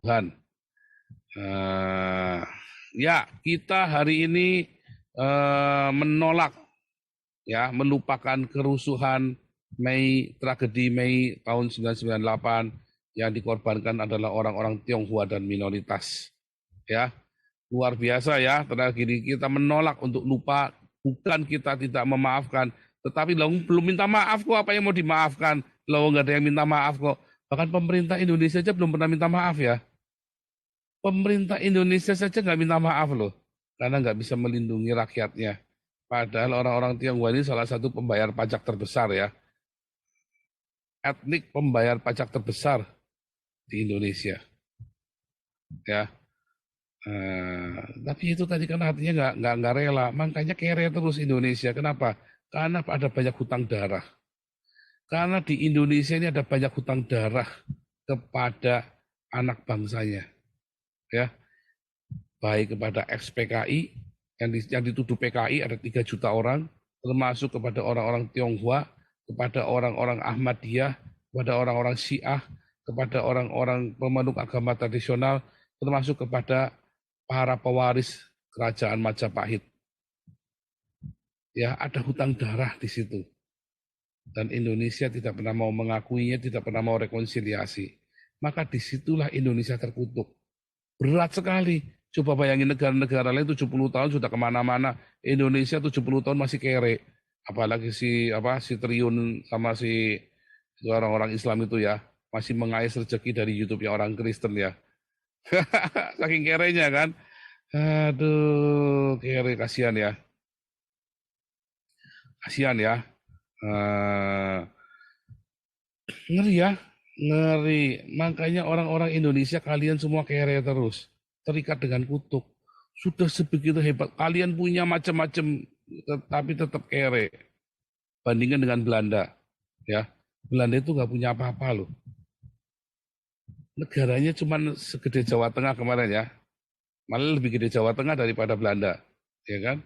Tuhan. Ya, kita hari ini menolak, ya, melupakan kerusuhan tragedi Mei tahun 1998 yang dikorbankan adalah orang-orang Tionghoa dan minoritas. Ya, luar biasa ya, tenaga gini kita menolak untuk lupa, bukan kita tidak memaafkan, tetapi belum minta maaf kok, apa yang mau dimaafkan? Nggak ada yang minta maaf kok. Bahkan pemerintah Indonesia aja belum pernah minta maaf ya. Pemerintah Indonesia saja nggak minta maaf loh, karena nggak bisa melindungi rakyatnya. Padahal orang-orang Tionghoa ini salah satu pembayar pajak terbesar ya, etnik pembayar pajak terbesar di Indonesia. Ya, tapi itu tadi kan hatinya nggak rela, makanya kere terus Indonesia. Kenapa? Karena ada banyak hutang darah. Karena di Indonesia ini ada banyak hutang darah kepada anak bangsanya, ya, baik kepada ex-PKI yang dituduh PKI ada 3 juta orang, termasuk kepada orang-orang Tionghoa, kepada orang-orang Ahmadiyah, kepada orang-orang Syiah, kepada orang-orang pemeluk agama tradisional, termasuk kepada para pewaris kerajaan Majapahit. Ya, ada hutang darah di situ. Dan Indonesia tidak pernah mau mengakuinya, tidak pernah mau rekonsiliasi. Maka disitulah Indonesia terkutuk. Berat sekali. Coba bayangin negara-negara lain 70 tahun sudah kemana-mana. Indonesia 70 tahun masih kere. Apalagi si Triyun sama si orang-orang Islam itu ya. Masih mengais rezeki dari YouTube-nya orang Kristen ya. Saking kerenya kan. Aduh, kere, kasihan ya. Kasihan ya. Ngeri ya. Ngeri. Makanya orang-orang Indonesia kalian semua kere terus. Terikat dengan kutuk. Sudah sebegitu hebat. Kalian punya macam-macam, tapi tetap kere. Bandingkan dengan Belanda. Ya, Belanda itu nggak punya apa-apa loh. Negaranya cuma segede Jawa Tengah kemarin ya. Malah lebih gede Jawa Tengah daripada Belanda. Ya kan?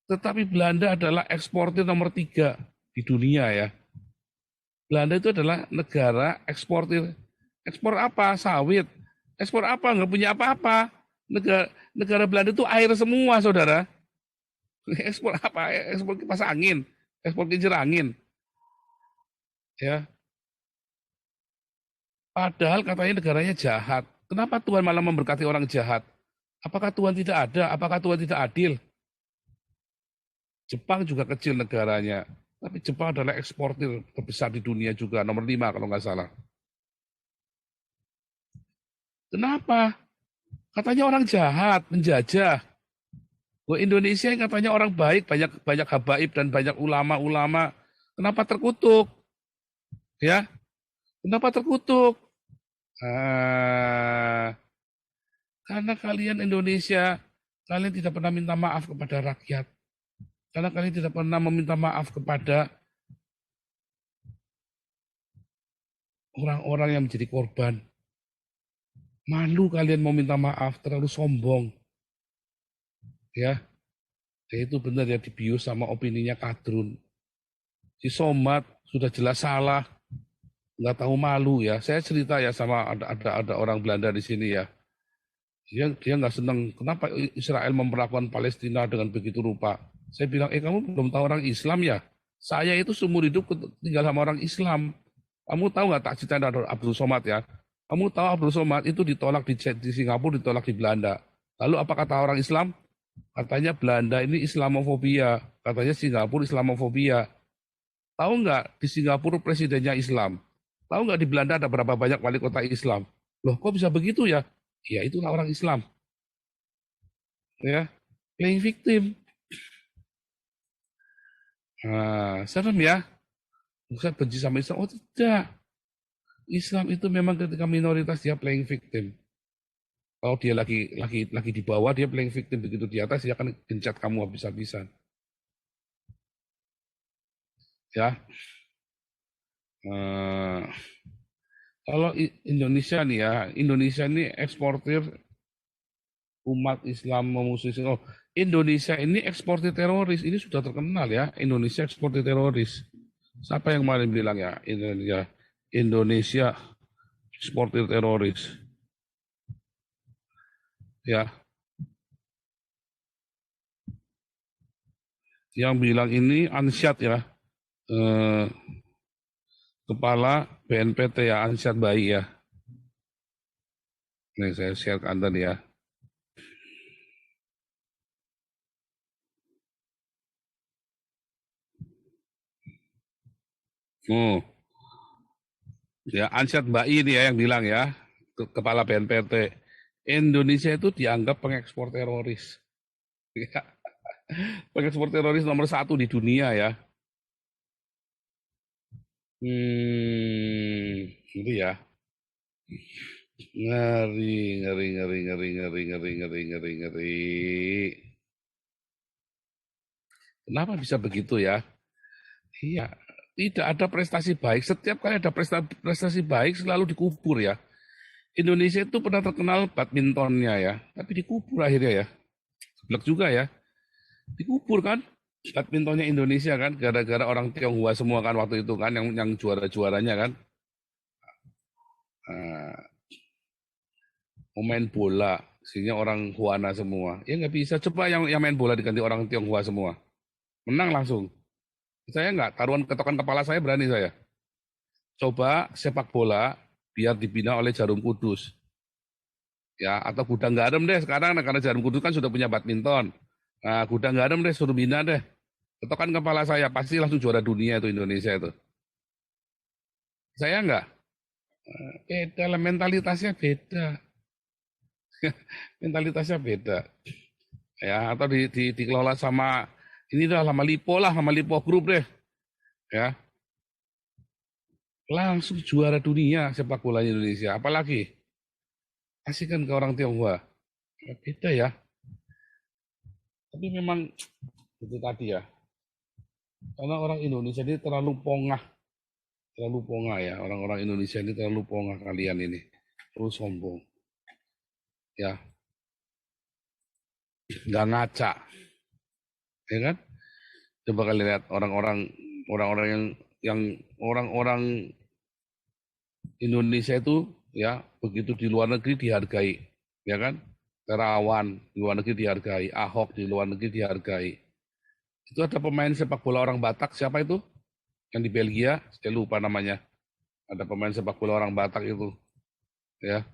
Tetapi Belanda adalah eksportir nomor 3 di dunia ya. Belanda itu adalah negara eksportir. Ekspor apa? Sawit. Ekspor apa? Nggak punya apa-apa. Negara Belanda itu air semua, saudara. Ekspor apa? Ekspor kipas angin. Ekspor kincir angin. Ya. Padahal katanya negaranya jahat. Kenapa Tuhan malah memberkati orang jahat? Apakah Tuhan tidak ada? Apakah Tuhan tidak adil? Jepang juga kecil negaranya. Tapi Jepang adalah eksportir terbesar di dunia juga. Nomor 5 kalau nggak salah. Kenapa? Katanya orang jahat, menjajah. Indonesia yang katanya orang baik, banyak banyak habaib dan banyak ulama-ulama. Kenapa terkutuk? Ya, kenapa terkutuk? Karena kalian Indonesia, kalian tidak pernah minta maaf kepada rakyat. Karena kalian tidak pernah meminta maaf kepada orang-orang yang menjadi korban. Malu kalian mau minta maaf, terlalu sombong. Ya, itu benar ya, dibius sama opininya Kadrun. Si Somad sudah jelas salah, nggak tahu malu ya. Saya cerita ya sama ada orang Belanda di sini ya. Dia nggak senang kenapa Israel memperlakukan Palestina dengan begitu rupa. Saya bilang, kamu belum tahu orang Islam ya? Saya itu seumur hidup tinggal sama orang Islam. Kamu tahu nggak tak cerita Abdul Somad ya? Kamu tahu Abdul Somad itu ditolak di Singapura, ditolak di Belanda. Lalu apa kata orang Islam? Katanya Belanda ini Islamofobia. Katanya Singapura Islamofobia. Tahu nggak di Singapura presidennya Islam? Tahu nggak di Belanda ada berapa banyak wali kota Islam? Loh, kok bisa begitu ya? Ya itulah orang Islam. Ya, playing victim. Serem ya. Saya benci sama Islam. Oh tidak. Islam itu memang ketika minoritas dia playing victim. Kalau dia lagi di bawah, dia playing victim. Begitu di atas, dia akan gencat kamu habis-habisan. Ya. Kalau Indonesia nih ya, Indonesia ini eksportir umat Islam memusuhi. Oh, Indonesia ini eksportir teroris. Ini sudah terkenal ya, Indonesia eksportir teroris. Siapa yang kemarin bilang ya, Indonesia eksportir teroris. Ya, yang bilang ini Ansyad ya, eh, kepala BNPT ya, Ansyad Bayi ya. Nih saya share ke Anda nih ya. Oh, ya Ansyad Bayi ini ya yang bilang ya, kepala BNPT. Indonesia itu dianggap pengekspor teroris. Ya, pengekspor teroris nomor satu di dunia ya. Itu ya. Ngeri, ngeri, ngeri, ngeri, ngeri, ngeri, ngeri, ngeri, ngeri. Kenapa bisa begitu ya? Iya, tidak ada prestasi baik. Setiap kali ada prestasi baik selalu dikubur ya. Indonesia itu pernah terkenal badmintonnya ya, tapi dikubur akhirnya ya. Seblek juga ya, dikubur kan. Badmintonnya Indonesia kan, gara-gara orang Tionghoa semua kan waktu itu kan, yang juara-juaranya kan. Nah, mau main bola, sehingga orang Huana semua. Ya nggak bisa, coba yang main bola diganti orang Tionghoa semua. Menang langsung. Saya nggak, taruhan ketokan kepala saya berani saya. Coba sepak bola biar dibina oleh Jarum Kudus. Ya, atau Gudang Garam deh sekarang, nah, karena Jarum Kudus kan sudah punya badminton. Nah, Gudang Garam deh suruh bina deh. Ketokan kepala saya pasti langsung juara dunia itu Indonesia itu. Saya nggak, beda lah, mentalitasnya beda. Mentalitasnya beda. Ya, atau dikelola sama ini dah sama Lipo Group deh. Ya, langsung juara dunia sepak bola Indonesia. Apalagi kasihkan ke orang Tionghoa. Ya, beda ya. Tapi memang itu tadi ya. Karena orang Indonesia ini terlalu pongah ya. Orang-orang Indonesia ini terlalu pongah kalian ini. Terus sombong. Ya, nggak ngaca. Ya kan? Coba kalian lihat orang-orang yang orang-orang Indonesia itu ya begitu di luar negeri dihargai, ya kan? Terawan di luar negeri dihargai, Ahok di luar negeri dihargai. Itu ada pemain sepak bola orang Batak, siapa itu? Yang di Belgia, saya lupa namanya. Ada pemain sepak bola orang Batak itu, ya.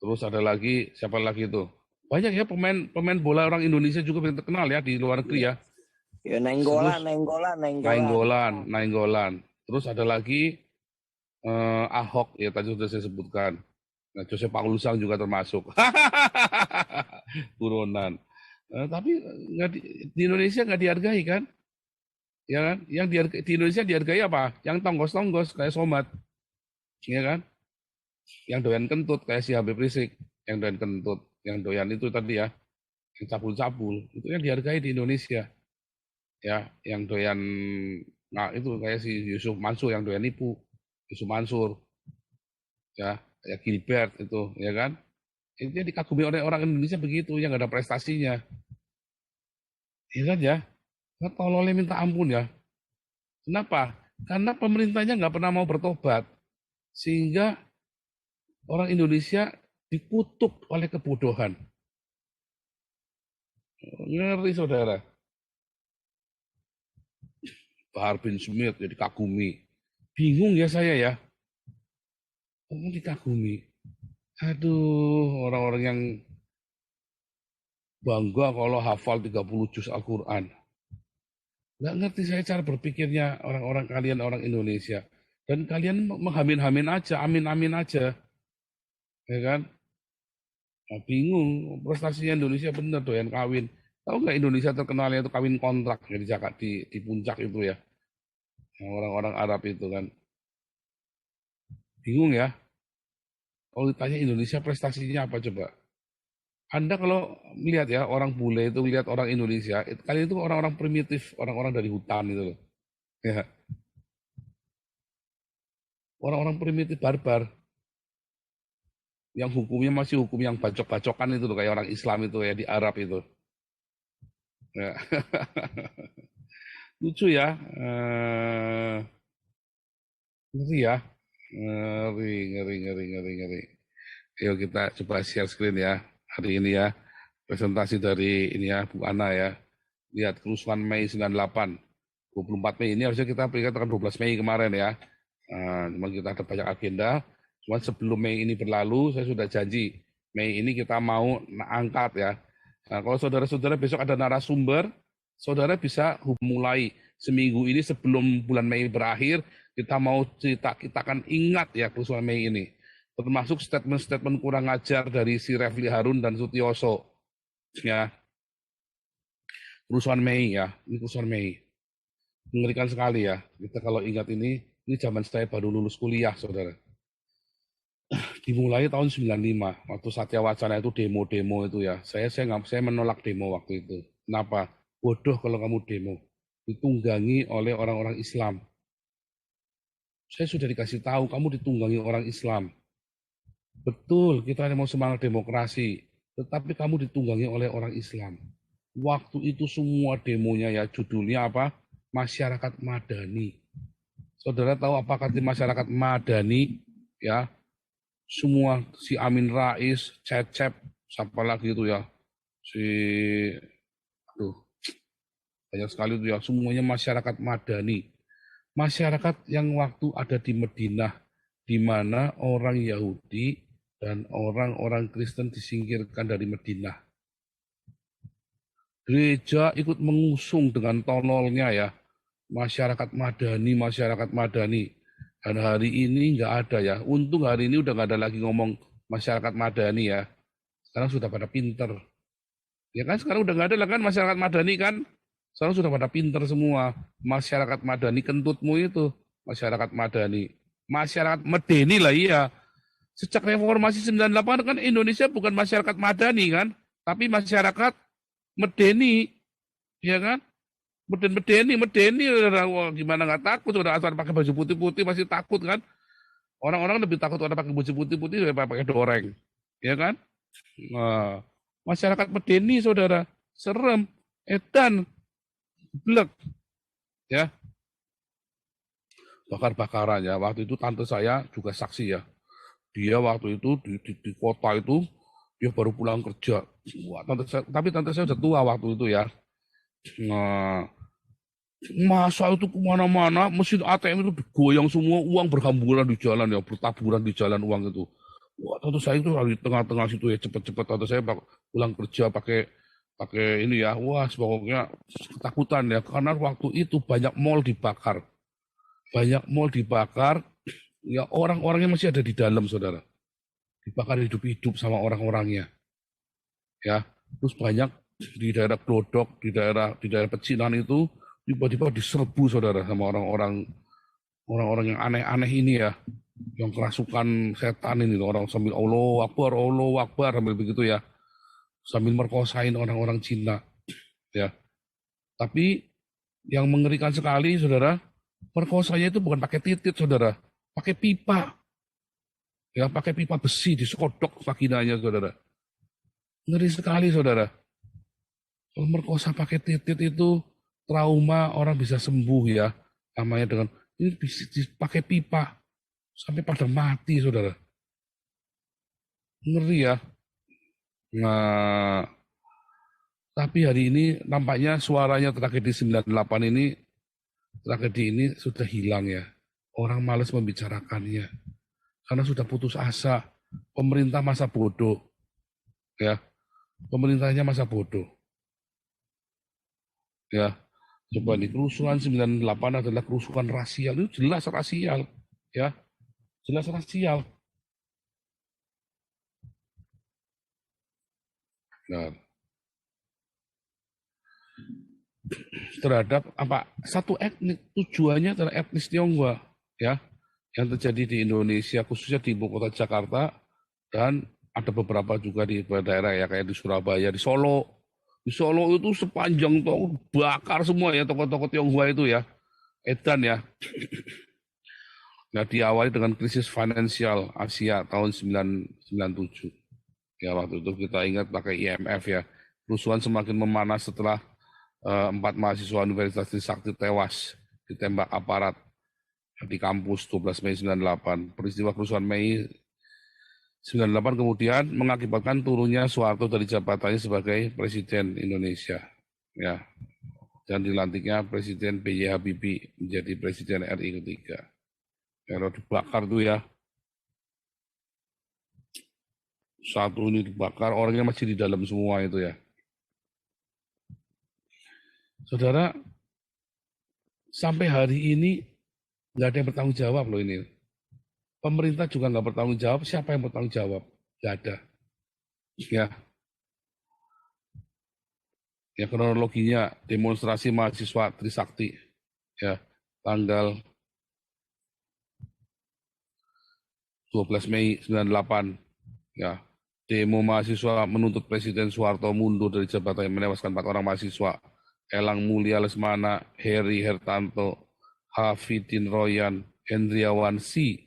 Terus ada lagi, siapa lagi itu? Banyak ya pemain bola orang Indonesia juga yang terkenal ya di luar negeri ya. Ya, Terus Nenggolan. Nainggolan. Terus ada lagi Ahok ya tadi sudah saya sebutkan. Nah, Jose Paulusang juga termasuk. Buronan. Tapi nggak di Indonesia nggak dihargai kan? Ya kan? Yang di Indonesia dihargai apa? Yang tonggos-tonggos kayak Somat, ya kan? Yang doyan kentut kayak si Habib Rizik, yang doyan kentut, yang doyan itu tadi ya, yang cabul-cabul, itu yang dihargai di Indonesia. Ya, yang doyan nah itu kayak si Yusuf Mansur yang doyan nipu, Yusuf Mansur, ya, kayak Gilbert itu, ya kan? Itu yang dikagumi oleh orang Indonesia begitu, yang nggak ada prestasinya. Ya kan ya? Nggak tololnya minta ampun ya. Kenapa? Karena pemerintahnya nggak pernah mau bertobat. Sehingga orang Indonesia dikutuk oleh kebodohan. Ngeri saudara. Bahar bin Smith jadi kagumi. Bingung ya saya ya. Ngomong dikagumi. Aduh, orang-orang yang bangga kalau hafal 30 juz Al-Quran. Nggak ngerti saya cara berpikirnya orang-orang kalian orang Indonesia. Dan kalian menghamin-hamin aja, amin-amin aja. Ya kan? Nah, bingung, prestasinya Indonesia bener doyan kawin. Tahu nggak Indonesia terkenalnya itu kawin kontrak ya, di Jakarta, di puncak itu ya. Yang orang-orang Arab itu kan. Bingung ya. Kalau ditanya Indonesia prestasinya apa coba? Anda kalau melihat ya orang bule itu lihat orang Indonesia, kalian itu orang-orang primitif, orang-orang dari hutan itu loh. Ya, orang-orang primitif barbar yang hukumnya masih hukum yang bacok-bacokan itu loh kayak orang Islam itu ya di Arab itu. Ya. Lucu ya. Ngeri ya. Ngeri. Ayo kita coba share screen ya hari ini ya. Presentasi dari ini ya Bu Ana ya. Lihat kerusuhan Mei 98. 24 Mei ini harusnya kita peringkat tanggal 12 Mei kemarin ya. Cuma kita ada banyak agenda. Cuma sebelum Mei ini berlalu, saya sudah janji Mei ini kita mau angkat ya. Nah, kalau saudara-saudara besok ada narasumber, saudara bisa mulai seminggu ini sebelum bulan Mei berakhir, kita mau cerita, kita akan ingat ya kerusuhan Mei ini. Termasuk statement-statement kurang ajar dari si Refli Harun dan Sutioso. Ya, kerusuhan Mei ya, ini kerusuhan Mei. Mengerikan sekali ya, kita kalau ingat ini zaman saya baru lulus kuliah, saudara. Dimulai tahun 95, waktu Satya Wacana itu demo-demo itu ya. Saya menolak demo waktu itu. Kenapa? Bodoh kalau kamu demo. Ditunggangi oleh orang-orang Islam. Saya sudah dikasih tahu, kamu ditunggangi orang Islam. Betul, kita mau semangat demokrasi. Tetapi kamu ditunggangi oleh orang Islam. Waktu itu semua demonya ya, judulnya apa? Masyarakat Madani. Saudara tahu apa arti masyarakat Madani? Ya, semua si Amin Rais, Cecep, siapa lagi itu ya, banyak sekali itu ya, semuanya masyarakat Madani, masyarakat yang waktu ada di Madinah, di mana orang Yahudi dan orang-orang Kristen disingkirkan dari Madinah. Gereja ikut mengusung dengan tonolnya ya, masyarakat Madani. Dan hari ini nggak ada ya. Untung hari ini udah nggak ada lagi ngomong masyarakat Madani ya. Sekarang sudah pada pinter. Ya kan sekarang udah nggak ada lah kan masyarakat Madani kan. Sekarang sudah pada pinter semua. Masyarakat Madani kentutmu itu. Masyarakat Madani. Masyarakat Medeni lah iya. Sejak reformasi 98 kan Indonesia bukan masyarakat Madani kan. Tapi masyarakat Medeni. Ya kan. Medeni, gimana nggak takut? Udah asal pakai baju putih-putih masih takut kan? Orang-orang lebih takut orang pakai baju putih-putih daripada pakai doreng, ya kan? Nah, masyarakat Medeni, saudara, serem, edan, blek, ya, bakar-bakaran ya. Waktu itu tante saya juga saksi ya. Dia waktu itu di kota itu dia baru pulang kerja. Wah, tapi tante saya udah tua waktu itu ya. Nah, masa itu kemana-mana, mesin ATM itu digoyang semua, uang berhamburan di jalan ya, bertaburan di jalan uang itu. Wah, tentu saya itu di tengah-tengah situ ya, cepet-cepet. Tentu saya pulang kerja pakai ini ya, wah, pokoknya ketakutan ya, karena waktu itu banyak mall dibakar, ya orang-orangnya masih ada di dalam, saudara, dibakar hidup-hidup sama orang-orangnya, ya. Terus banyak di daerah Glodok, di daerah Pecinan itu tiba-tiba diserbu, saudara, sama orang-orang yang aneh-aneh ini ya, yang kerasukan setan ini, orang sambil Allah Akbar sambil begitu ya, sambil merkosain orang-orang Cina ya. Tapi yang mengerikan sekali, saudara, perkosanya itu bukan pakai titit, saudara, pakai pipa ya, pakai pipa besi disekodok vaginanya, saudara. Ngeri sekali, saudara. Kalau merkosa pakai titit itu trauma orang bisa sembuh ya, namanya dengan ini bisa dipakai pipa sampai pada mati, saudara. Ngeri ya. Nah, tapi hari ini nampaknya suaranya tragedi 98 ini, tragedi ini sudah hilang ya. Orang malas membicarakannya karena sudah putus asa. Pemerintah masa bodoh, ya. Pemerintahnya masa bodoh, ya. Coba nih, kerusuhan 98 adalah kerusuhan rasial. Itu jelas rasial, ya. Jelas rasial. Nah, terhadap apa? Satu etnis, tujuannya adalah etnis Tionghoa, ya, yang terjadi di Indonesia, khususnya di ibu kota Jakarta, dan ada beberapa juga di daerah ya, kayak di Surabaya, di Solo. Di Solo itu sepanjang tol bakar semua ya, toko-toko Tionghoa itu ya, edan ya. Nah, diawali dengan krisis finansial Asia tahun 1997. Ya, waktu itu kita ingat pakai IMF ya. Kerusuhan semakin memanas setelah 4 mahasiswa Universitas Trisakti tewas ditembak aparat. di kampus 12 Mei 98. Peristiwa kerusuhan Mei 98 kemudian mengakibatkan turunnya Soeharto dari jabatannya sebagai Presiden Indonesia. Ya, dan dilantiknya Presiden B.J. Habibie menjadi Presiden RI ketiga. Kalau dibakar tuh ya, satu ini dibakar, orangnya masih di dalam semua itu ya. Saudara, sampai hari ini nggak ada yang bertanggung jawab loh ini. Pemerintah juga nggak bertanggung jawab, siapa yang bertanggung jawab? Nggak ada. Ya kronologinya demonstrasi mahasiswa Trisakti ya tanggal 12 Mei 98 ya, demo mahasiswa menuntut Presiden Soeharto mundur dari jabatan yang menewaskan 4 orang mahasiswa, Elang Mulia Lesmana, Heri Hertanto, Hafidin Royan, Hendriawan C.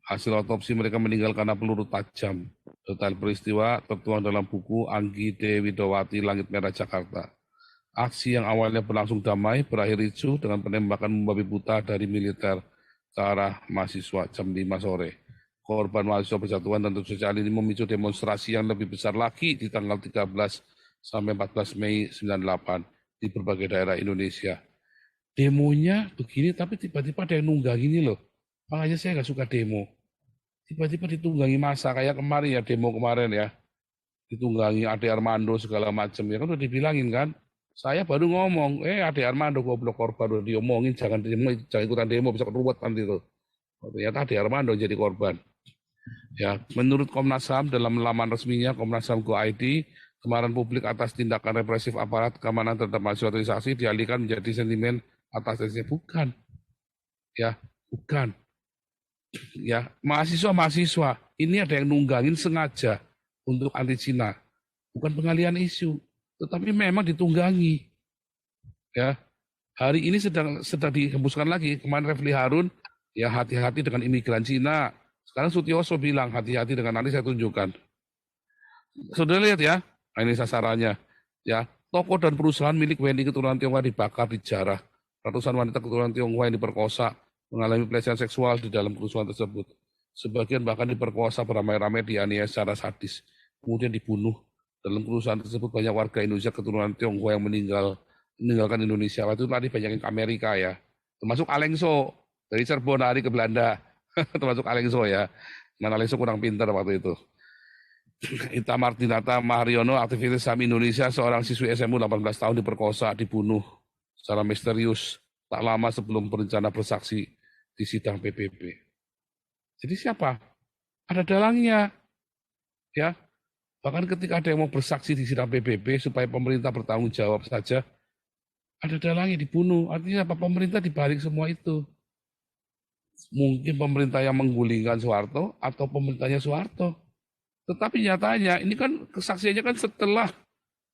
Hasil otopsi mereka meninggal karena peluru tajam. Detail peristiwa tertuang dalam buku Anggi Dewi Dowati Langit Merah Jakarta. Aksi yang awalnya berlangsung damai berakhir ricuh dengan penembakan membabi buta dari militer ke arah mahasiswa jam 5 sore. Korban mahasiswa Persatuan dan Sosial ini memicu demonstrasi yang lebih besar lagi di tanggal 13 sampai 14 Mei 98 di berbagai daerah Indonesia. Demonya begini tapi tiba-tiba ada yang nunggak gini loh. Makanya saya nggak suka demo. Tiba-tiba ditunggangi masa kayak kemarin ya, demo kemarin ya. Ditunggangi Ade Armando segala macam ya kan udah dibilangin kan. Saya baru ngomong, Ade Armando goblok korban udah diomongin jangan demo, jangan ikutan demo bisa keruwet nanti tuh. Ternyata Ade Armando jadi korban. Ya, menurut Komnas HAM dalam laman resminya Komnas HAM Go.id, kemarahan publik atas tindakan represif aparat keamanan terhadap mahasiswa Trisakti dialihkan menjadi sentimen atas tesnya. Bukan. Ya, bukan. Ya, mahasiswa ini ada yang nunggangin sengaja untuk anti Cina. Bukan pengalihan isu, tetapi memang ditunggangi. Ya. Hari ini sedang dihembuskan lagi. Kemarin Refli Harun, ya hati-hati dengan imigran Cina. Sekarang Sutioso bilang hati-hati dengan, nanti saya tunjukkan. Sudah lihat ya, nah, ini sasarannya. Ya, toko dan perusahaan milik WNI keturunan Tionghoa dibakar, dijarah. Ratusan wanita keturunan Tionghoa yang diperkosa, mengalami pelecehan seksual di dalam kerusuhan tersebut. Sebagian bahkan diperkosa beramai-ramai, dianiaya secara sadis, kemudian dibunuh. Dalam kerusuhan tersebut banyak warga Indonesia keturunan Tionghoa yang meninggalkan Indonesia. Waktu itu lari banyak ke Amerika ya, termasuk Alengso dari Cirebon lari ke Belanda. Termasuk Alengso ya. Mana Alengso kurang pintar waktu itu. Ita Martinata Maharyono, aktivis HAM Indonesia, seorang siswi SMU 18 tahun diperkosa, dibunuh secara misterius tak lama sebelum berencana bersaksi di sidang PBB. Jadi siapa? Ada dalangnya. Ya. Bahkan ketika ada yang mau bersaksi di sidang PBB supaya pemerintah bertanggung jawab saja, ada dalangnya dibunuh. Artinya apa? Pemerintah dibalik semua itu. Mungkin pemerintah yang menggulingkan Soeharto atau pemerintahnya Soeharto. Tetapi nyatanya ini kan kesaksiannya kan setelah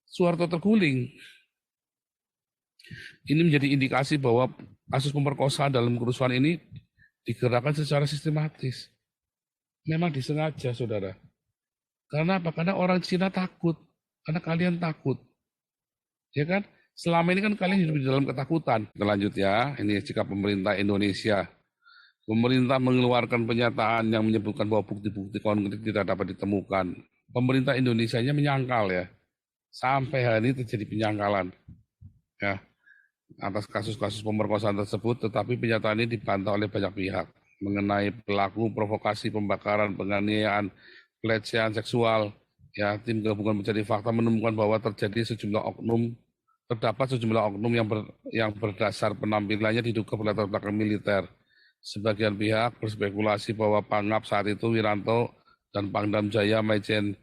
Soeharto terguling. Ini menjadi indikasi bahwa kasus pemerkosaan dalam kerusuhan ini digerakkan secara sistematis. Memang disengaja, saudara. Karena apa? Karena orang Cina takut. Karena kalian takut. Ya kan? Selama ini kan kalian hidup di dalam ketakutan. Kita lanjut ya. Ini sikap pemerintah Indonesia. Pemerintah mengeluarkan pernyataan yang menyebutkan bahwa bukti-bukti konkret tidak dapat ditemukan. Pemerintah Indonesianya menyangkal ya. Sampai hari ini terjadi penyangkalan. Ya. Atas kasus-kasus pemerkosaan tersebut, tetapi pernyataan ini dibantah oleh banyak pihak. Mengenai pelaku provokasi, pembakaran, penganiayaan, pelecehan seksual. Ya, tim gabungan mencari fakta menemukan bahwa terdapat sejumlah oknum yang berdasar penampilannya diduga berlatar belakang militer. Sebagian pihak berspekulasi bahwa Pangap saat itu Wiranto dan Pangdam Jaya Maijen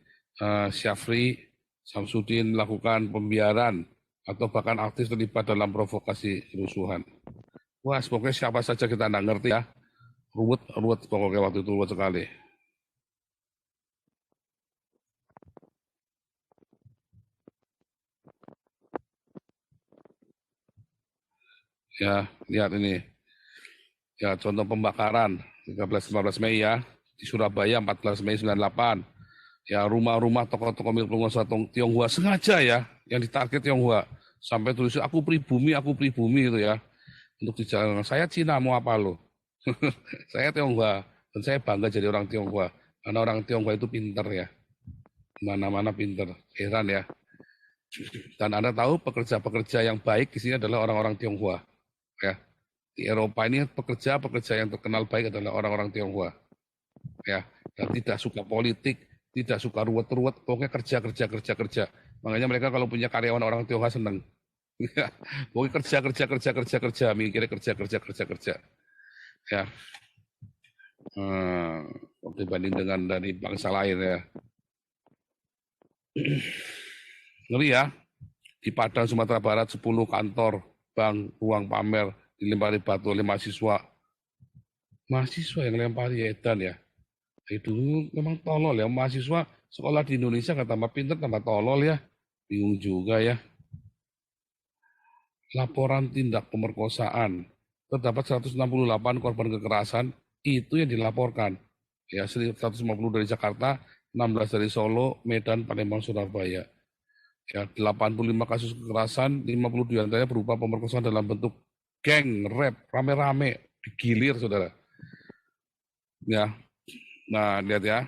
Syafri Samsudin melakukan pembiaran atau bahkan aktif terlibat dalam provokasi kerusuhan. Wah, pokoknya siapa saja kita tidak ngerti ya. Ruwet pokoknya waktu itu ruwet sekali. Ya, lihat ini. Ya, contoh pembakaran 13-15 Mei ya, di Surabaya 14 Mei 98. Ya, rumah-rumah tokoh-tokoh milik penguasa Tionghoa sengaja ya, yang ditarget Tionghoa. Sampai tulis aku pribumi itu ya. Untuk dijalankan, saya Cina mau apa lo? Saya Tionghoa, dan saya bangga jadi orang Tionghoa. Karena orang Tionghoa itu pinter ya. Mana-mana pinter. Heran ya. Dan Anda tahu pekerja-pekerja yang baik di sini adalah orang-orang Tionghoa. Ya. Di Eropa ini pekerja-pekerja yang terkenal baik adalah orang-orang Tionghoa. Ya. Dan tidak suka politik, tidak suka ruwet-ruwet, pokoknya kerja, kerja, kerja, kerja. Makanya mereka kalau punya karyawan orang Tionghoa seneng. Ya. Pokoknya kerja, kerja, kerja, kerja, kerja, mikirnya kerja, kerja, kerja, kerja. Ya. Dibanding dengan dari bangsa lain ya. Ngeri ya, di Padang, Sumatera Barat 10 kantor bank ruang pamer dilempari batu oleh mahasiswa. Mahasiswa yang lempari edan ya. Itu memang tolol ya, mahasiswa sekolah di Indonesia nggak tambah pinter, tambah tolol ya. Bingung juga ya. Laporan tindak pemerkosaan. Terdapat 168 korban kekerasan, itu yang dilaporkan. Ya, 150 dari Jakarta, 16 dari Solo, Medan, Palembang, Surabaya. Ya, 85 kasus kekerasan, 50 diantaranya berupa pemerkosaan dalam bentuk geng, rap, rame-rame, digilir, saudara. Ya, nah lihat ya.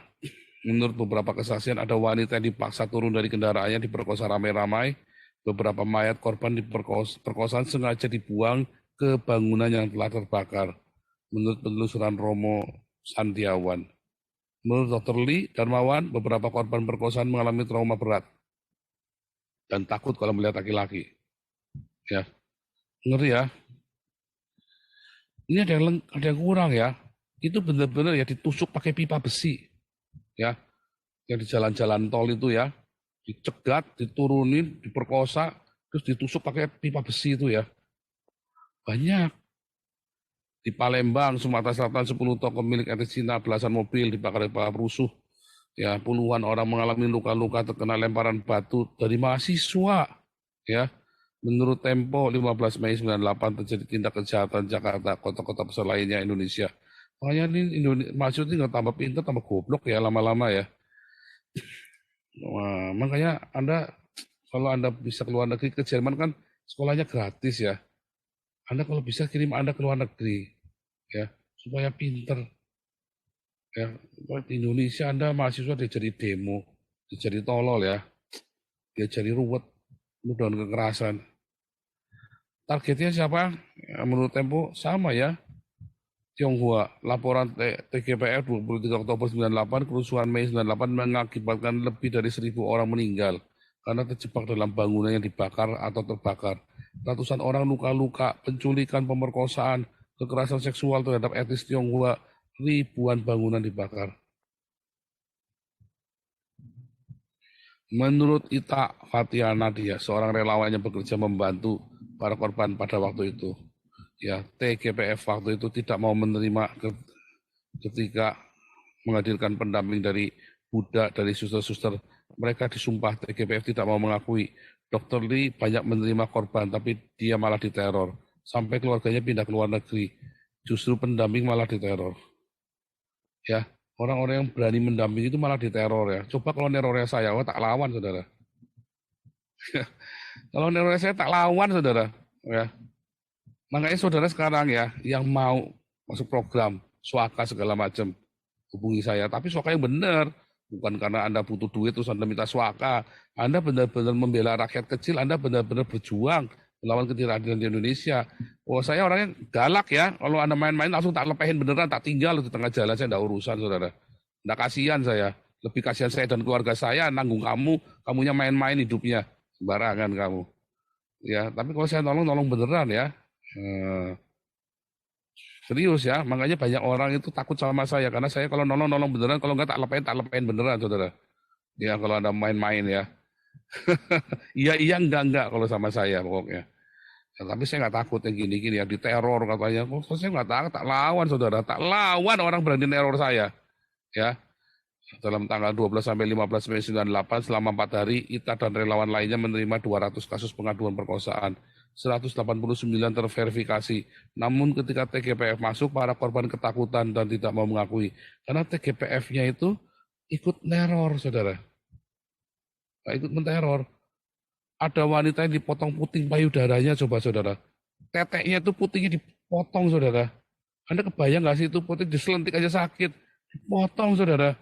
Menurut beberapa kesaksian, ada wanita yang dipaksa turun dari kendaraannya, diperkosa ramai-ramai. Beberapa mayat korban perkosaan sengaja dibuang ke bangunan yang telah terbakar. Menurut penelusuran Romo Sandiawan. Menurut Dr. Lee Darmawan, beberapa korban perkosaan mengalami trauma berat dan takut kalau melihat laki-laki. Ya, ngeri ya. Ini ada yang kurang ya. Itu benar-benar ya ditusuk pakai pipa besi. Ya, yang di jalan-jalan tol itu ya. Dicegat, diturunin, diperkosa, terus ditusuk pakai pipa besi itu ya. Banyak. Di Palembang, Sumatera Selatan, 10 toko milik etnis Cina, belasan mobil dibakar oleh rusuh. Ya, puluhan orang mengalami luka-luka terkena lemparan batu dari mahasiswa. Ya, menurut Tempo, 15 Mei 98 terjadi tindak kejahatan Jakarta, kota-kota besar lainnya Indonesia. Makanya ini mahasiswa ini nggak tambah pintar, tambah goblok ya lama-lama ya. Wah, makanya kalau Anda bisa keluar negeri ke Jerman kan sekolahnya gratis ya. Anda kalau bisa kirim Anda ke luar negeri ya supaya pinter ya. Di Indonesia Anda mahasiswa dia jadi demo, dia jadi tolol ya, dia jadi ruwet, mudah kekerasan. Targetnya siapa? Ya, menurut Tempo sama ya. Tionghoa, laporan TGPF 23 Oktober 98, kerusuhan Mei 98 mengakibatkan lebih dari 1.000 orang meninggal karena terjebak dalam bangunan yang dibakar atau terbakar. Ratusan orang luka-luka, penculikan, pemerkosaan, kekerasan seksual terhadap etnis Tionghoa, ribuan bangunan dibakar. Menurut Ita Fatia Nadia, seorang relawan yang bekerja membantu para korban pada waktu itu, ya TGPF waktu itu tidak mau menerima ketika menghadirkan pendamping dari budak, dari suster-suster. Mereka disumpah, TGPF tidak mau mengakui. Dr. Lee banyak menerima korban, tapi dia malah diteror. Sampai keluarganya pindah ke luar negeri. Justru pendamping malah diteror. Ya, orang-orang yang berani mendamping itu malah diteror ya. Coba kalau nerornya saya, tak lawan saudara. Kalau nerornya saya tak lawan saudara. Ya, makanya saudara sekarang ya yang mau masuk program swaka segala macam hubungi saya. Tapi swaka yang benar, bukan karena Anda butuh duit terus Anda minta swaka. Anda benar-benar membela rakyat kecil, Anda benar-benar berjuang melawan ketidakadilan di Indonesia. Oh saya orangnya galak ya. Kalau Anda main-main langsung tak lepehin beneran, tak tinggal di tengah jalan, saya enggak urusan saudara. Enggak kasihan saya. Lebih kasihan saya dan keluarga saya nanggung kamu, kamunya main-main hidupnya. Sembarangan kamu. Ya, tapi kalau saya nolong beneran ya. Serius ya, makanya banyak orang itu takut sama saya karena saya kalau nolong beneran, kalau nggak tak lepain beneran, saudara. Ya kalau ada main-main ya, iya iya enggak kalau sama saya pokoknya. Ya, tapi saya nggak takut yang gini-gini ya diteror katanya. Kok saya nggak takut, tak lawan saudara, tak lawan orang berani neror saya. Ya, dalam tanggal 12 sampai 15 Mei 98 selama 4 hari, Ita dan relawan lainnya menerima 200 kasus pengaduan perkosaan. 189 terverifikasi. Namun ketika TGPF masuk, para korban ketakutan dan tidak mau mengakui. Karena TGPF-nya itu ikut neror, saudara. Nah, ikut menteror. Ada wanita yang dipotong puting payudaranya, coba saudara. Teteknya itu putingnya dipotong, saudara. Anda kebayang nggak sih itu putih diselentik aja sakit, potong saudara.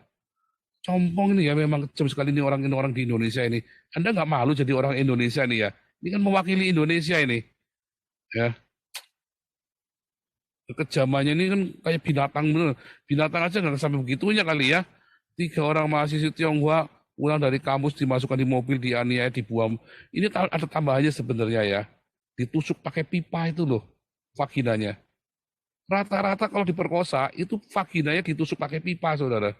Compong ini ya memang kejam sekali ini orang di Indonesia ini. Anda nggak malu jadi orang Indonesia nih ya? Ini kan mewakili Indonesia ini, ya. Kekejamannya ini kan kayak binatang bener. Binatang aja nggak sampai begitunya kali ya. 3 orang mahasiswa Tionghoa pulang dari kampus dimasukkan di mobil, dianiaya, dibuang. Ini ada tambahannya sebenarnya ya. Ditusuk pakai pipa itu loh, vaginanya. Rata-rata kalau diperkosa itu vaginanya ditusuk pakai pipa, saudara.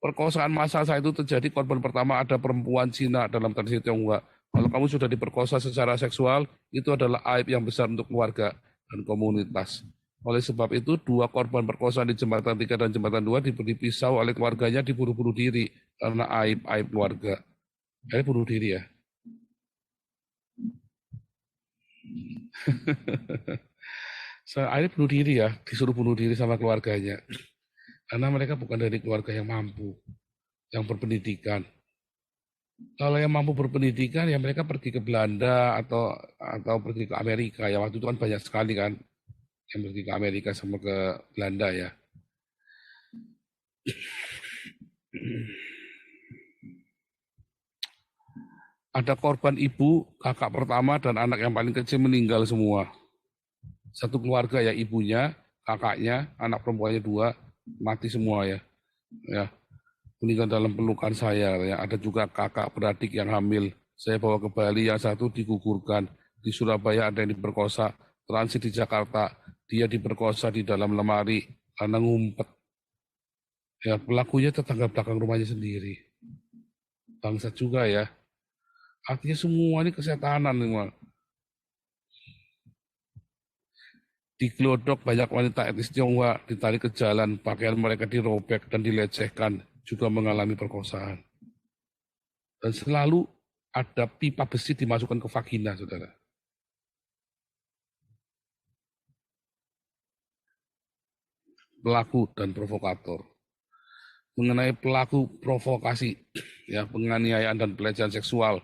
Perkosaan massal saya itu terjadi, korban pertama ada perempuan Cina dalam tradisi Tionghoa. Kalau kamu sudah diperkosa secara seksual, itu adalah aib yang besar untuk keluarga dan komunitas. Oleh sebab itu, 2 korban perkosaan di Jembatan 3 dan Jembatan 2 diberi pisau oleh keluarganya, diburu-buru diri karena aib-aib keluarga. Akhirnya bunuh diri ya. Akhirnya bunuh diri ya, disuruh bunuh diri sama keluarganya. Karena mereka bukan dari keluarga yang mampu, yang berpendidikan. Kalau yang mampu berpendidikan ya mereka pergi ke Belanda atau pergi ke Amerika ya, waktu itu kan banyak sekali kan yang pergi ke Amerika sama ke Belanda ya. Ada korban ibu, kakak pertama dan anak yang paling kecil meninggal semua. Satu keluarga ya, ibunya, kakaknya, anak perempuannya 2 mati semua ya. Ya, meninggal dalam pelukan saya ya. Ada juga kakak beradik yang hamil. Saya bawa ke Bali, yang satu digugurkan. Di Surabaya ada yang diperkosa. Transit di Jakarta, dia diperkosa di dalam lemari karena ngumpet. Ya, pelakunya tetangga belakang rumahnya sendiri. Bangsat juga ya. Artinya semua ini kesetanan memang. Digelodok banyak wanita etnis Tionghoa, ditarik ke jalan, pakaian mereka dirobek dan dilecehkan, juga mengalami perkosaan. Dan selalu ada pipa besi dimasukkan ke vagina, saudara. Pelaku dan provokator. Mengenai pelaku provokasi, ya, penganiayaan dan pelecehan seksual,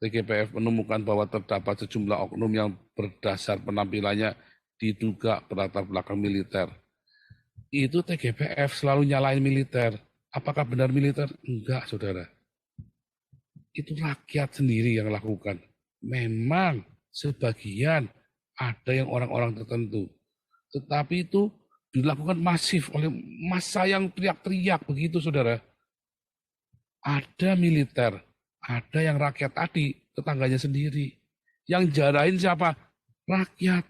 TGPF menemukan bahwa terdapat sejumlah oknum yang berdasar penampilannya diduga berlatar belakang militer. Itu TGPF selalu nyalain militer. Apakah benar militer? Enggak, saudara. Itu rakyat sendiri yang lakukan. Memang sebagian ada yang orang-orang tertentu. Tetapi itu dilakukan masif oleh massa yang teriak-teriak begitu, saudara. Ada militer, ada yang rakyat tadi, tetangganya sendiri. Yang jarain siapa? Rakyat.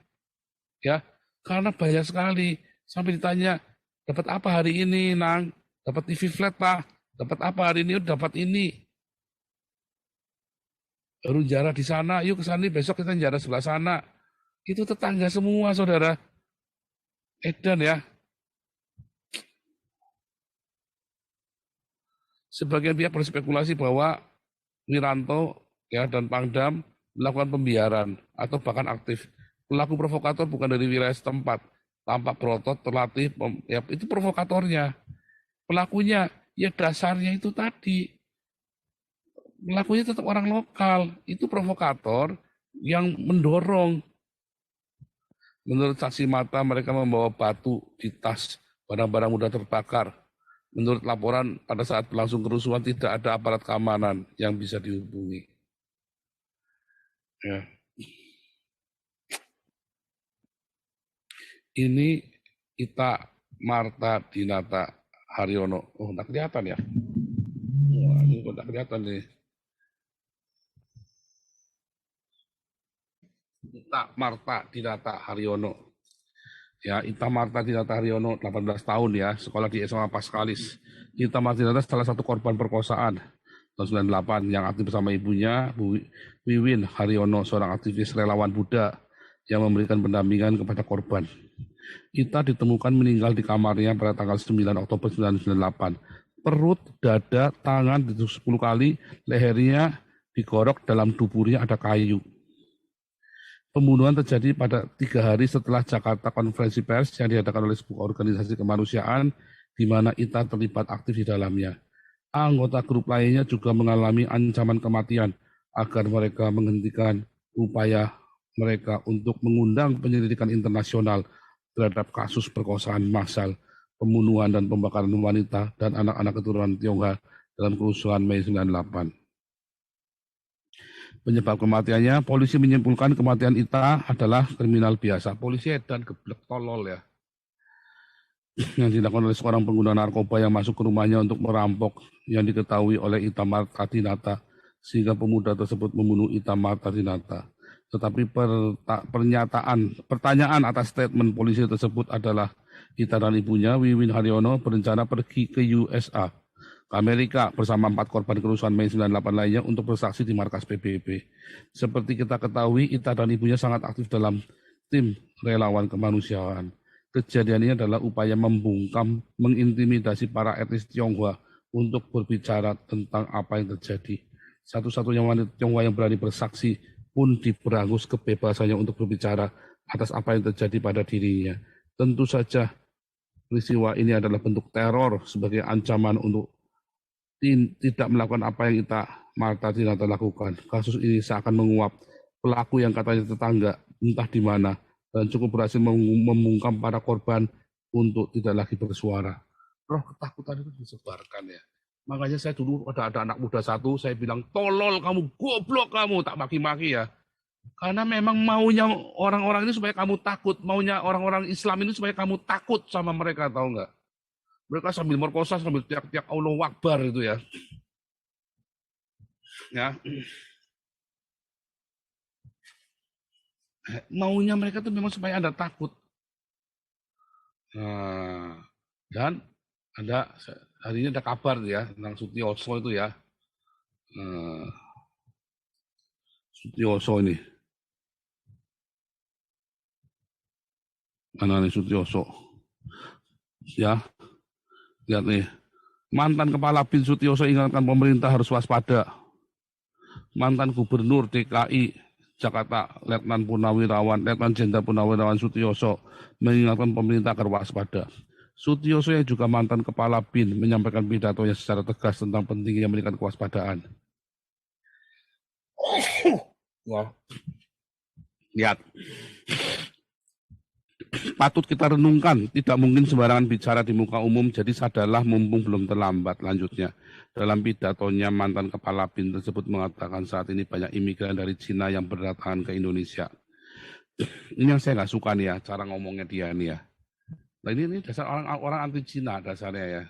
Ya, karena banyak sekali. Sampai ditanya, dapat apa hari ini, Nang? Dapat TV flat, Pak. Dapat apa hari ini? Dapat ini. Baru jarah di sana, yuk ke sana, besok kita jarah sebelah sana. Itu tetangga semua, saudara. Edan ya. Sebagian pihak berspekulasi bahwa Wiranto ya dan Pangdam melakukan pembiaran atau bahkan aktif. Pelaku provokator bukan dari wilayah setempat, tampak berotot, terlatih, ya itu provokatornya. Pelakunya ya dasarnya itu tadi. Pelakunya tetap orang lokal, itu provokator yang mendorong. Menurut saksi mata mereka membawa batu di tas, barang-barang mudah terbakar. Menurut laporan pada saat berlangsung kerusuhan tidak ada aparat keamanan yang bisa dihubungi. Ya. Ini Ita Marta Dinata Haryono. Oh, tidak kelihatan ya? Wah, ini kok tidak kelihatan nih. Ita Marta Dinata Haryono. Ya, Ita Marta Dinata Haryono, 18 tahun ya, sekolah di SMA Paskalis. Ita Marta Dinata salah satu korban perkosaan tahun 98 yang aktif bersama ibunya, Bu Wiwin Haryono, seorang aktivis relawan Buddha yang memberikan pendampingan kepada korban. Ita ditemukan meninggal di kamarnya pada tanggal 9 Oktober 1998. Perut, dada, tangan ditusuk 10 kali, lehernya digorok, dalam tubuhnya ada kayu. Pembunuhan terjadi pada 3 hari setelah Jakarta Konferensi Pers yang diadakan oleh sebuah organisasi kemanusiaan di mana Ita terlibat aktif di dalamnya. Anggota grup lainnya juga mengalami ancaman kematian agar mereka menghentikan upaya mereka untuk mengundang penyelidikan internasional terhadap kasus perkosaan massal, pembunuhan dan pembakaran wanita dan anak-anak keturunan Tionghoa dalam kerusuhan Mei 98. Penyebab kematiannya, polisi menyimpulkan kematian Ita adalah kriminal biasa. Polisi edan geblek tolol ya. Yang dilakukan oleh seorang pengguna narkoba yang masuk ke rumahnya untuk merampok yang diketahui oleh Ita Marta-Dinata sehingga pemuda tersebut membunuh Ita Marta-Dinata. Tetapi pertanyaan atas statement polisi tersebut adalah Ita dan ibunya Wiwin Haryono berencana pergi ke USA, ke Amerika bersama 4 korban kerusuhan Mei 98 lainnya untuk bersaksi di markas PBB. Seperti kita ketahui, Ita dan ibunya sangat aktif dalam tim relawan kemanusiaan. Kejadian ini adalah upaya membungkam, mengintimidasi para etnis Tionghoa untuk berbicara tentang apa yang terjadi. Satu-satunya wanita Tionghoa yang berani bersaksi pun diberangus kebebasannya untuk berbicara atas apa yang terjadi pada dirinya. Tentu saja peristiwa ini adalah bentuk teror sebagai ancaman untuk tidak melakukan apa yang Marta-Dinata lakukan. Kasus ini seakan menguap. Pelaku yang katanya tetangga entah di mana dan cukup berhasil membungkam para korban untuk tidak lagi bersuara. Roh ketakutan itu disebarkan ya. Makanya saya dulu ada anak muda satu, saya bilang, tolol kamu, goblok kamu, tak maki-maki ya. Karena memang maunya orang-orang ini supaya kamu takut, maunya orang-orang Islam ini supaya kamu takut sama mereka, tahu nggak? Mereka sambil merkosa, sambil teriak-teriak Allahu Akbar itu ya. Ya. Maunya mereka tuh memang supaya Anda takut. Nah, dan hari ini ada kabar ya tentang Sutioso itu ya. Sutioso ini. Mana nih Sutioso? Ya, lihat nih. Mantan Kepala BIN Sutioso ingatkan pemerintah harus waspada. Mantan Gubernur DKI Jakarta, Letnan Jenderal Purnawirawan Sutioso mengingatkan pemerintah agar waspada. Sutioso yang juga mantan Kepala BIN menyampaikan pidatonya secara tegas tentang pentingnya meningkatkan kewaspadaan. Wah. Lihat. Patut kita renungkan, tidak mungkin sembarangan bicara di muka umum, jadi sadarlah mumpung belum terlambat. Lanjutnya, dalam pidatonya mantan Kepala BIN tersebut mengatakan saat ini banyak imigran dari Cina yang berdatangan ke Indonesia. Ini yang saya nggak suka nih ya, cara ngomongnya dia nih ya. Nah ini dasar orang anti Cina dasarnya ya.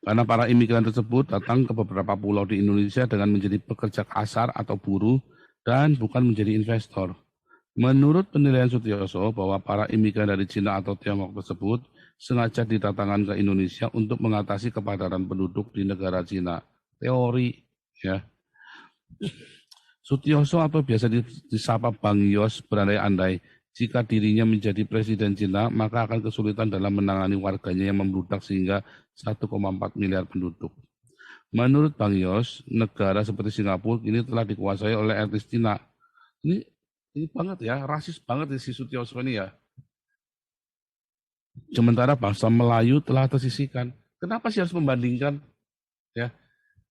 Karena para imigran tersebut datang ke beberapa pulau di Indonesia dengan menjadi pekerja kasar atau buruh dan bukan menjadi investor. Menurut penilaian Sutioso bahwa para imigran dari Cina atau Tiongkok tersebut sengaja didatangkan ke Indonesia untuk mengatasi kepadaran penduduk di negara Cina. Teori ya. Sutioso atau biasa disapa Bang Yos berandai-andai jika dirinya menjadi presiden Cina maka akan kesulitan dalam menangani warganya yang membludak sehingga 1,4 miliar penduduk. Menurut Bang Yos, negara seperti Singapura kini telah dikuasai oleh etnis Cina. Ini banget ya, rasis banget si Sutioso ini ya. Sementara bangsa Melayu telah tersisihkan. Kenapa sih harus membandingkan? Ya,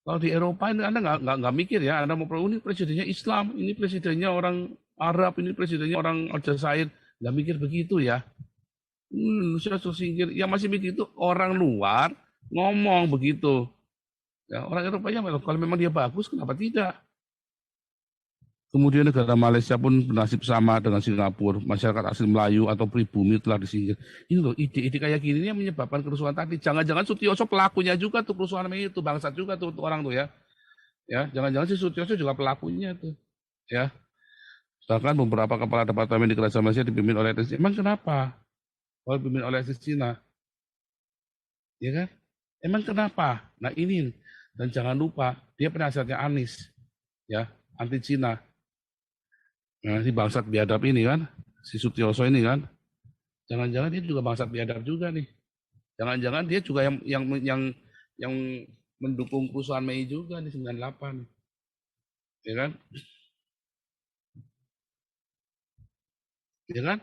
kalau di Eropa ini Anda nggak mikir ya, Anda mau ini presidennya Islam, ini presidennya orang Arab, ini presidennya orang Aljazair, nggak mikir begitu ya. Indonesia tersingkir, yang masih mikir itu orang luar ngomong begitu. Ya, orang Eropa ya, kalau memang dia bagus, kenapa tidak? Kemudian negara Malaysia pun bernasib sama dengan Singapura. Masyarakat asli Melayu atau pribumi telah disingkir. Ini loh, ide-ide kayak gini yang menyebabkan kerusuhan tadi. Jangan-jangan Sutioso pelakunya juga tuh kerusuhan itu, bangsat juga tuh orang tuh ya. Ya, jangan-jangan si Sutioso juga pelakunya tuh. Ya. Bahkan beberapa kepala departemen di Kerajaan Malaysia dipimpin oleh etnis. Emang kenapa? Kalau dipimpin oleh etnis Cina. Ya kan? Emang kenapa? Nah ini. Dan jangan lupa, dia penasihatnya Anies. Ya, anti Cina. Nah, si bangsat biadab ini kan, si Sutioso ini kan, jangan-jangan dia juga bangsat biadab juga nih. Jangan-jangan dia juga yang mendukung kerusuhan Mei juga di 98. Ya kan? Ya kan?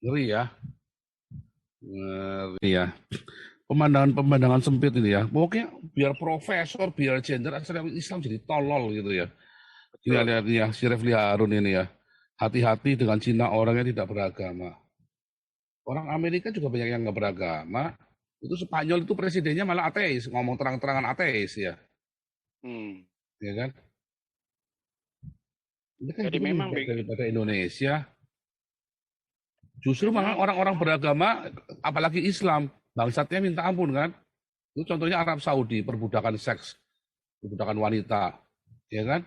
Ngeri ya. Ngeri ya. Pemandangan sempit ini ya. Pokoknya biar profesor, biar gender, asalnya Islam jadi tolol gitu ya. Ini lihat ya, si Refli Harun ini ya. hati-hati dengan Cina orang yang tidak beragama. Orang Amerika juga banyak yang nggak beragama. Itu Spanyol itu presidennya malah ateis, ngomong terang-terangan ateis ya, ya kan? Ini kan Jadi kita memang lebih baik begitu. daripada Indonesia. Justru malah Memang orang-orang beragama, apalagi Islam, bangsatnya minta ampun kan? Itu contohnya Arab Saudi, perbudakan seks, perbudakan wanita, ya kan?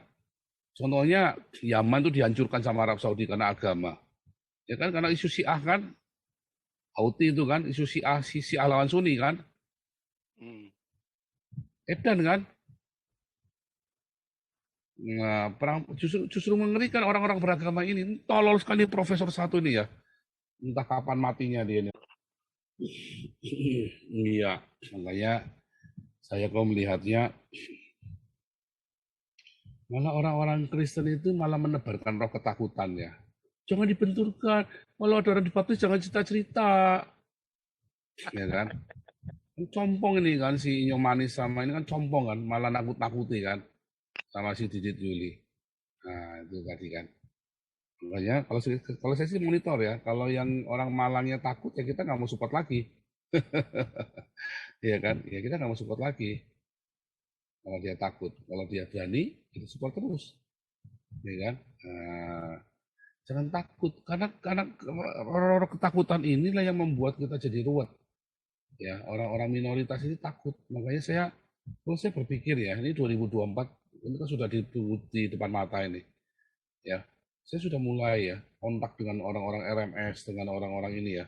Contohnya Yaman itu dihancurkan sama Arab Saudi karena agama, ya kan? Karena isu Syiah kan, Houthi itu kan, isu Syiah lawan Sunni kan, hmm, edan kan? Nah, justru mengerikan orang-orang beragama ini. Tolol sekali Profesor satu ini ya. Entah kapan matinya dia ini. Iya, makanya saya kok melihatnya malah orang-orang Kristen itu malah menebarkan roh ketakutan ya. Jangan dibenturkan. Kalau ada orang dibaptis jangan cerita-cerita. Ya kan? Compong ini kan si Inyo Manis sama ini kan compong kan, malah nakut-nakuti kan sama si Didit Juli. Nah, itu tadi kan. Makanya kalau saya sih monitor ya, kalau yang orang Malangnya takut ya kita nggak mau support lagi. Iya kan? Ya kita nggak mau support lagi. Kalau dia takut, kalau dia berani, kita support terus. Ya kan? Nah, jangan takut, karena orang-orang ketakutan inilah yang membuat kita jadi ruwet. Ya, orang-orang minoritas ini takut. Makanya kalau saya berpikir ya, ini 2024, ini kan sudah di depan mata ini. Ya, saya sudah mulai ya kontak dengan orang-orang RMS, dengan orang-orang ini ya.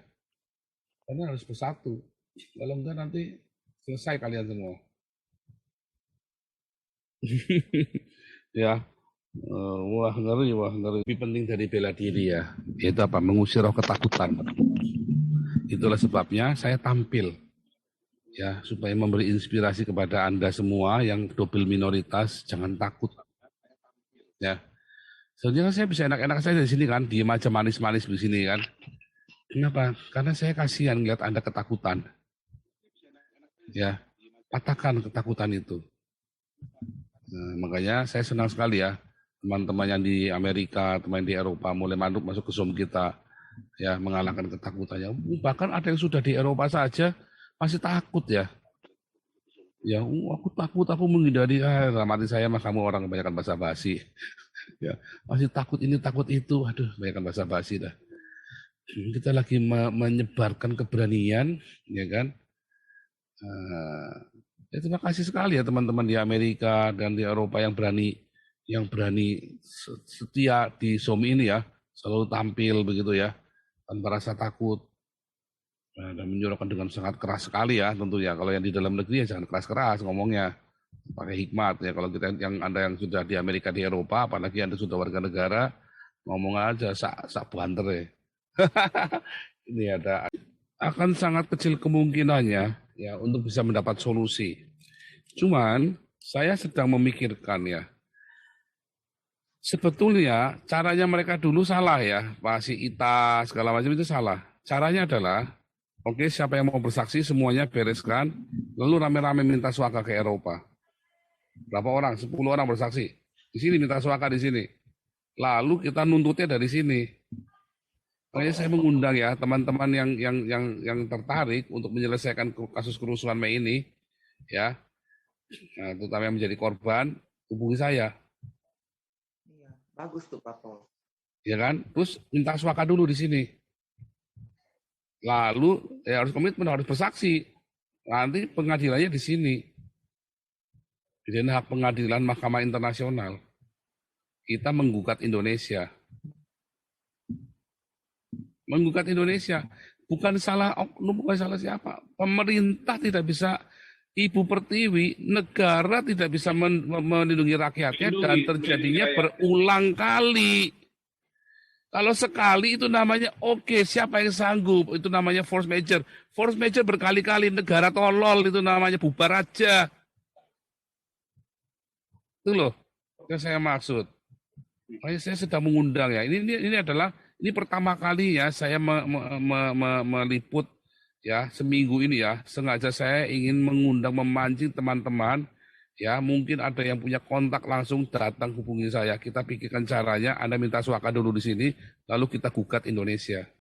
Karena harus bersatu. Kalau enggak nanti selesai kalian semua. Ya, wah ngeri, wah ngeri. Lebih penting dari bela diri ya, yaitu apa? Mengusir roh ketakutan. Itulah sebabnya saya tampil ya, supaya memberi inspirasi kepada Anda semua yang double minoritas, jangan takut. Ya, sebenarnya saya bisa enak-enak saja di sini kan, diem aja manis-manis di sini kan. Kenapa? Karena saya kasihan lihat Anda ketakutan. Ya, patahkan ketakutan itu. Nah, makanya saya senang sekali ya, teman-teman yang di Amerika, teman di Eropa mulai masuk ke Zoom kita, ya mengalahkan ketakutannya. Bahkan ada yang sudah di Eropa saja masih takut ya. Ya, aku takut, aku menghindari. Mati saya mah kamu orang kebanyakan basa-basi. Ya, masih takut ini, takut itu. Aduh, kebanyakan basa-basi dah. Kita lagi menyebarkan keberanian, ya kan? Ya, terima kasih sekali ya teman-teman di Amerika dan di Eropa yang berani setia di Zoom ini ya, selalu tampil begitu ya, tanpa rasa takut. Nah, dan menyuarakan dengan sangat keras sekali ya tentunya. Kalau yang di dalam negeri ya jangan keras-keras ngomongnya, pakai hikmat ya. Kalau kita yang Anda yang sudah di Amerika, di Eropa, apalagi Anda sudah warga negara, ngomong aja sak banter ya. Ini akan sangat kecil kemungkinannya ya untuk bisa mendapat solusi. Cuman saya sedang memikirkan ya, sebetulnya caranya mereka dulu salah ya, Pak si Ita segala macam itu salah. Caranya adalah, oke, siapa yang mau bersaksi semuanya bereskan, lalu rame-rame minta suaka ke Eropa. Berapa orang? 10 orang bersaksi. Di sini minta suaka di sini. Lalu kita nuntutnya dari sini. Makanya saya mengundang ya teman-teman yang tertarik untuk menyelesaikan kasus kerusuhan Mei ini, ya, nah, terutama yang menjadi korban, hubungi saya. Iya, bagus tuh Pak Pol. Ya kan? Terus minta suaka dulu di sini. Lalu ya harus komitmen, harus bersaksi. Nanti pengadilannya di sini. Jadi hak pengadilan Mahkamah Internasional. Kita menggugat Indonesia. Menggugat Indonesia. Bukan salah oknum, bukan salah siapa. Pemerintah tidak bisa, Ibu Pertiwi, negara tidak bisa melindungi rakyatnya dan terjadinya berulang kali. Kalau sekali itu namanya oke, siapa yang sanggup? Itu namanya force major. Force major berkali-kali, negara tolol itu namanya, bubar aja. Itu loh yang saya maksud. Makanya saya sedang mengundang ya. Ini pertama kali ya saya meliput ya seminggu ini ya. Sengaja saya ingin mengundang, memancing teman-teman Ya, mungkin ada yang punya kontak langsung datang hubungi saya. Kita pikirkan caranya, Anda minta suaka dulu di sini, lalu kita gugat Indonesia.